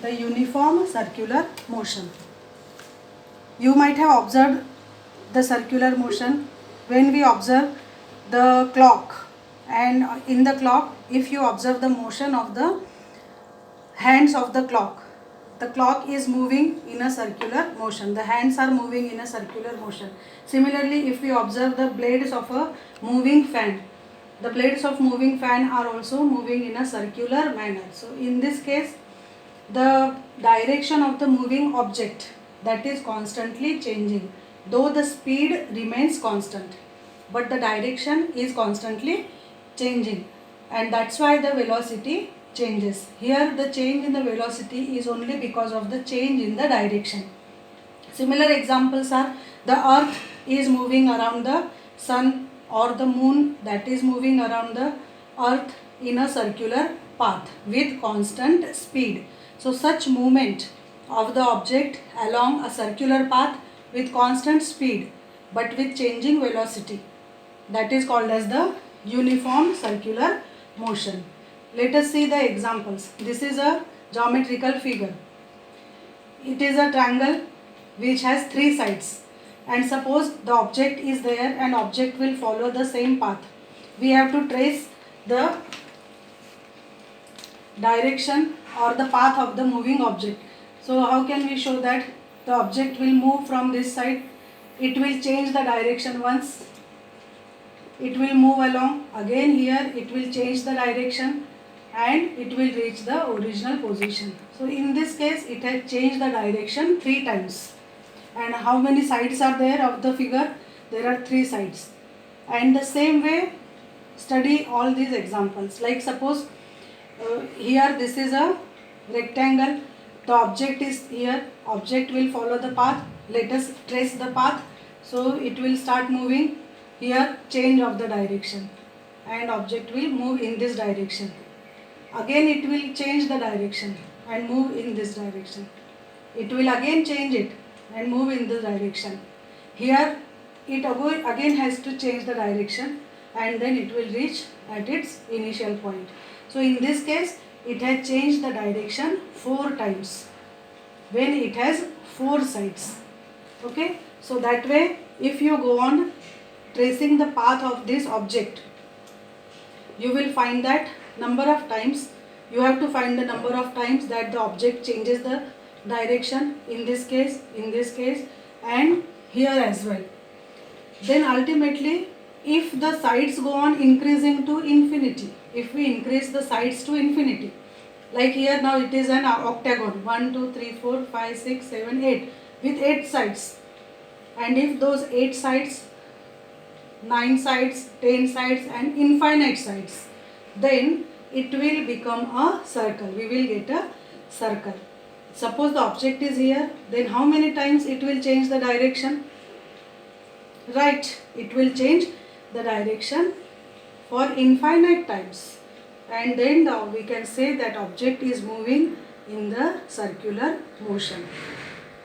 the uniform circular motion. You might have observed the circular motion when we observe the clock, and in the clock, if you observe the motion of the hands of the clock is moving in a circular motion. The hands are moving in a circular motion. Similarly, if we observe the blades of a moving fan, the blades of moving fan are also moving in a circular manner. So in this case, the direction of the moving object, that is constantly changing, though the speed remains constant, but the direction is constantly changing, and that's why the velocity changes. Here the change in the velocity is only because of the change in the direction. Similar examples are the earth is moving around the sun, or the moon that is moving around the earth in a circular path with constant speed. So such movement of the object along a circular path with constant speed but with changing velocity, that is called as the uniform circular motion. Let us see the examples. This is a geometrical figure. It is a triangle which has 3 sides, and suppose the object is there and object will follow the same path. We have to trace the direction or the path of the moving object. So how can we show that? The object will move from this side, it will change the direction once, it will move along, again here it will change the direction, and it will reach the original position. So in this case it has changed the direction 3 times. And how many sides are there of the figure? There are 3 sides. And the same way study all these examples. Like suppose here this is a rectangle, the object is here, object will follow the path. Let us trace the path. So it will start moving here, change of the direction, and object will move in this direction. Again it will change the direction and move in this direction. It will again change it and move in this direction. Here it again has to change the direction, and then it will reach at its initial point. So in this case it has changed the direction 4 times when it has 4 sides. Okay, so that way if you go on tracing the path of this object, you will find that number of times, you have to find the number of times that the object changes the direction, in this case, and here as well. Then ultimately, if the sides go on increasing to infinity, if we increase the sides to infinity, like here now it is an octagon, 1, 2, 3, 4, 5, 6, 7, 8 with 8 sides, and if those 8 sides, 9 sides, 10 sides and infinite sides, then it will become a circle. We will get a circle. Suppose the object is here, then how many times it will change the direction? Right, it will change the direction for infinite times, and then we can say that object is moving in the circular motion.